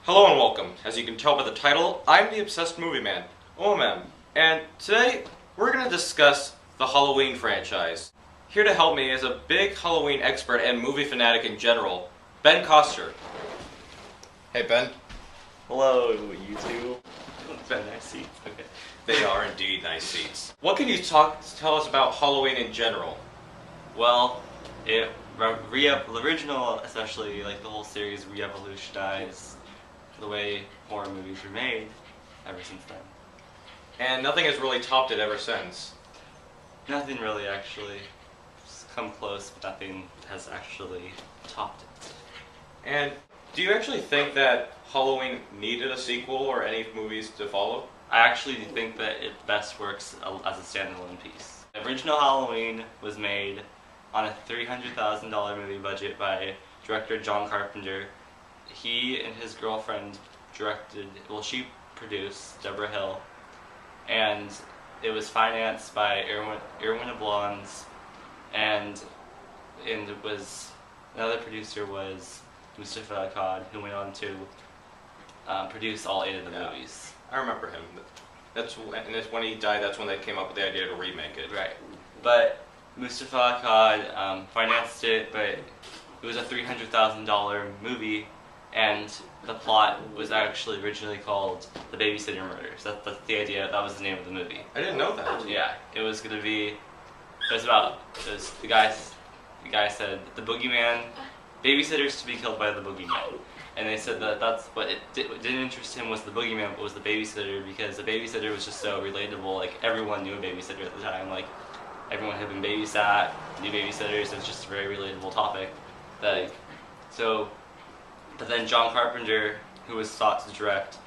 Hello and welcome. As you can tell by the title, I'm the Obsessed Movie Man, O.M.M. And today, we're going to discuss the Halloween franchise. Here to help me is a big Halloween expert and movie fanatic in general, Ben Koster. Hey Ben. Hello, YouTube. Ben, nice seats. Okay. They are indeed nice seats. What can you tell us about Halloween in general? Well, the original, especially like the whole series, re-evolutionized the way horror movies were made ever since then. And nothing has really topped it ever since. Nothing really, actually. It's come close, but nothing has actually topped it. And do you actually think that Halloween needed a sequel or any movies to follow? I actually think that it best works as a standalone piece. The original Halloween was made on a $300,000 movie budget by director John Carpenter. He and his girlfriend she produced, Deborah Hill, and it was financed by Irwin Blondes, and it was, another producer was Mustafa Akkad, who went on to produce all 8 of the movies. I remember him. That's when he died, that's when they came up with the idea to remake it. Right. But Mustafa Akkad financed it, but it was a $300,000 movie, and the plot was actually originally called The Babysitter Murders. That's the idea, that was the name of the movie. I didn't know that. Yeah, the guy said, the boogeyman, babysitters to be killed by the boogeyman. And they said that that's what didn't interest him was the boogeyman, but was the babysitter, because the babysitter was just so relatable. Like, everyone knew a babysitter at the time. Like, everyone had been babysat, knew babysitters. It was just a very relatable topic. But then John Carpenter, who was thought to direct,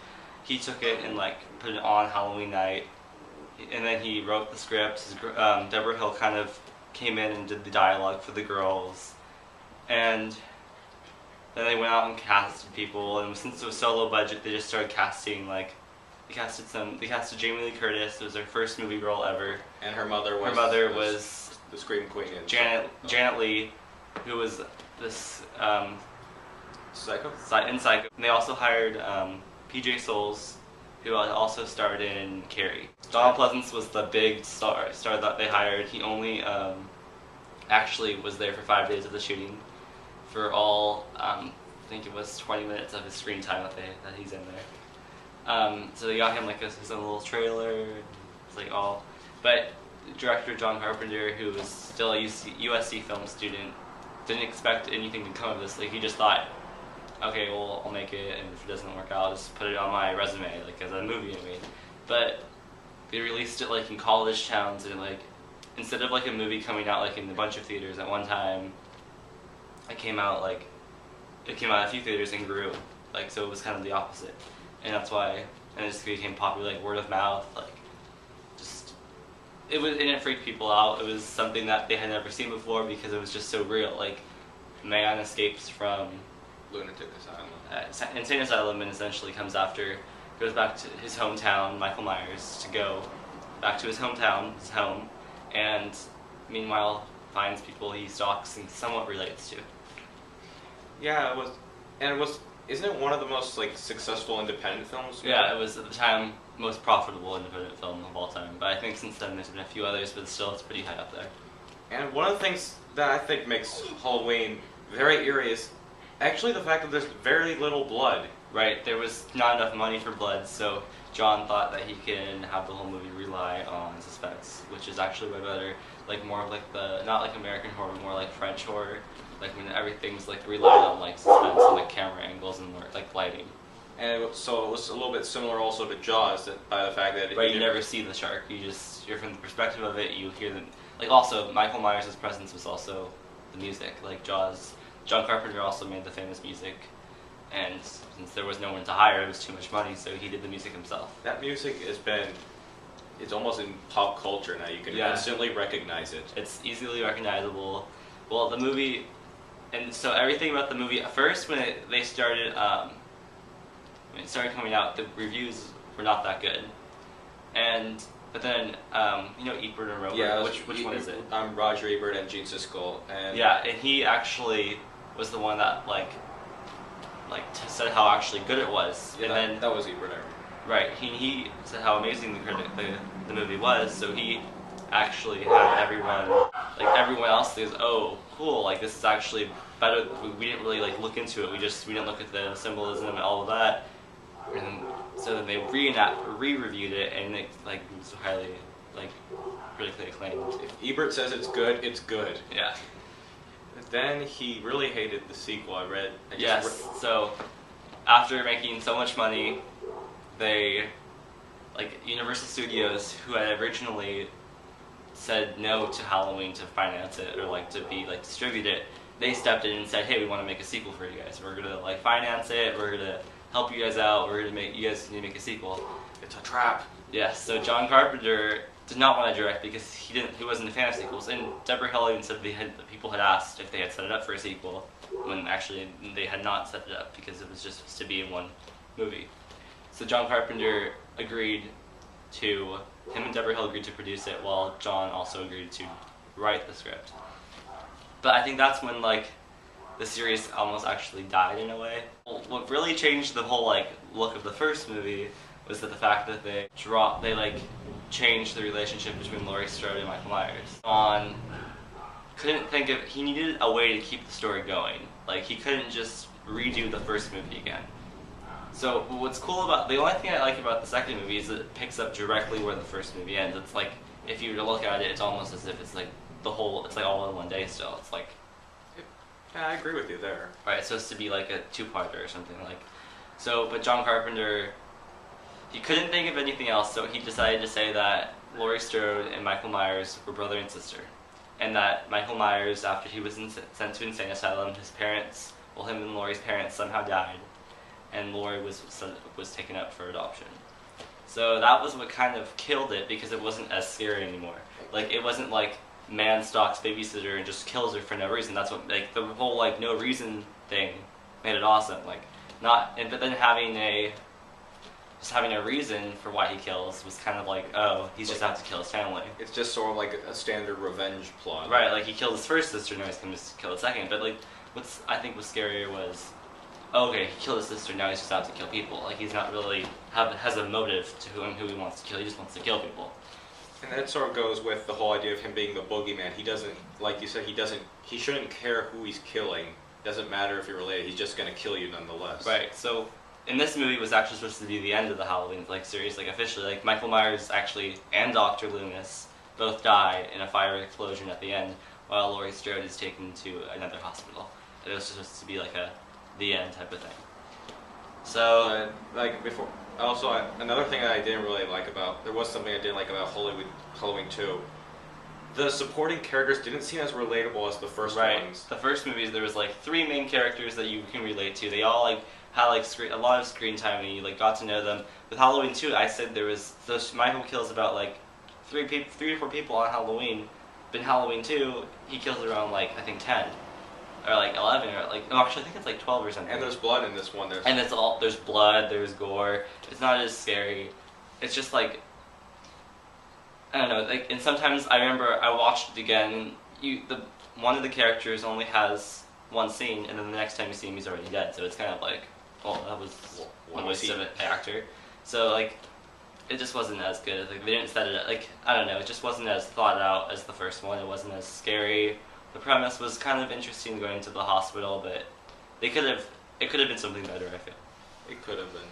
he took it and put it on Halloween night, and then he wrote the script. Deborah Hill kind of came in and did the dialogue for the girls, and then they went out and casted people. And since it was so low budget, they just started casting. They casted Jamie Lee Curtis. It was her first movie role ever. And her mother was the Scream Queen. Janet Leigh, who was this Psycho. In Psycho. And they also hired P.J. Souls, who also starred in Carrie. Donald Pleasance was the big star that they hired. He only actually was there for 5 days of the shooting, for all I think it was 20 minutes of his screen time that he's in there. So they got him his own little trailer. It's but director John Carpenter, who was still a USC film student, didn't expect anything to come of this. He just thought, okay, well, I'll make it, and if it doesn't work out, I'll just put it on my resume, as a movie I made. But they released it, in college towns, and, instead of, a movie coming out, in a bunch of theaters at one time, it came out a few theaters and grew, so it was kind of the opposite. And that's why, and it just became popular, word of mouth, and it freaked people out. It was something that they had never seen before because it was just so real. A man escapes from Lunatic Asylum. Insane Asylum, and essentially goes back to his hometown, Michael Myers, to go back to his hometown, his home, and meanwhile finds people he stalks and somewhat relates to. Yeah, isn't it one of the most successful independent films? Yeah, it was at the time most profitable independent film of all time. But I think since then there's been a few others, but still it's pretty high up there. And one of the things that I think makes Halloween very eerie is actually the fact that there's very little blood. Right, there was not enough money for blood, so John thought that he can have the whole movie rely on suspense, which is actually way better. More of not American horror, but more French horror. When everything's relied on suspense and camera angles and lighting. And so it was a little bit similar also to Jaws, by the fact that you never see the shark. You're from the perspective of it. You hear them. Also Michael Myers' presence was also the music. Jaws, John Carpenter also made the famous music, and since there was no one to hire, it was too much money, so he did the music himself. That music it's almost in pop culture now. You can instantly recognize it. It's easily recognizable. Well, the movie. And so everything about the movie, at first when it started coming out, the reviews were not that good. But then, Ebert and Rover. Yeah, which one is it? Roger Ebert and Gene Siskel. And he actually was the one that said how actually good it was, Yeah, and then that was Ebert. right, he said how amazing the movie was. So he actually had everyone else says, oh, cool, like this is actually better. We didn't really like look into it. We didn't look at the symbolism and all of that. And so then they re-reviewed it, and it like was highly like critically acclaimed. If Ebert says it's good, it's good. Yeah. Then he really hated the sequel. Yes. So after making so much money, they, like Universal Studios, who had originally said no to Halloween to finance it or like to be like distribute it, they stepped in and said, hey, we want to make a sequel for you guys. We're gonna like finance it. We're gonna help you guys out. We're gonna make you guys need to make a sequel. It's a trap. Yes. So John Carpenter did not want to direct because he wasn't a fan of sequels. And Deborah Hill even said people had asked if they had set it up for a sequel when actually they had not set it up because it was just supposed to be in one movie. So John Carpenter agreed to, him and Deborah Hill agreed to produce it, while John also agreed to write the script. But I think that's when like the series almost actually died in a way. What really changed the whole like look of the first movie was that the fact that they changed the relationship between Laurie Strode and Michael Myers. He needed a way to keep the story going. Like he couldn't just redo the first movie again. So what's cool the only thing I like about the second movie is that it picks up directly where the first movie ends. It's like, if you were to look at it, it's almost as if it's like it's like all in one day still. It's like... Yeah, I agree with you there. Right, it's supposed to be like a two-parter or something like... So, but John Carpenter, he couldn't think of anything else, so he decided to say that Laurie Strode and Michael Myers were brother and sister. And that Michael Myers, after he was sent to insane asylum, him and Laurie's parents somehow died, and Laurie was taken up for adoption. So that was what kind of killed it, because it wasn't as scary anymore. Like, it wasn't like man stalks babysitter and just kills her for no reason. That's what, like, the whole like no reason thing made it awesome. Like, but then having a reason for why he kills was kind of like, oh, he's just out to kill his family. It's just sort of like a standard revenge plot. Right, like he killed his first sister, now he's going to kill the second. But like, I think was scarier was, okay, he killed his sister, now he's just out to kill people. Like he's not really has a motive to who he wants to kill. He just wants to kill people. And that sort of goes with the whole idea of him being the boogeyman. He doesn't, like you said, he shouldn't care who he's killing. Doesn't matter if you're related. He's just going to kill you nonetheless. Right. So, in this movie was actually supposed to be the end of the Halloween series, officially. Like Michael Myers and Dr. Loomis both die in a fire explosion at the end, while Laurie Strode is taken to another hospital. It was supposed to be like the end type of thing. So, another thing that I didn't really like there was something I didn't like about Halloween 2. The supporting characters didn't seem as relatable as the first ones. The first movies, there was like 3 main characters that you can relate to. They all had a lot of screen time, and you got to know them. With Halloween 2, I said Michael kills about 3 or 4 people on Halloween. But in Halloween 2, he kills around I think 10. Or 11, or actually I think it's 12 or something. And there's blood in this one. There's blood, there's gore. It's not as scary. It's just I don't know, and sometimes I remember I watched it again, one of the characters only has one scene, and then the next time you see him he's already dead, so it's kind of that was one waste of an actor. So it just wasn't as good. They didn't set it up, I don't know, it just wasn't as thought out as the first one. It wasn't as scary. The premise was kind of interesting, going to the hospital, but it could have been something better, I feel. It could have been.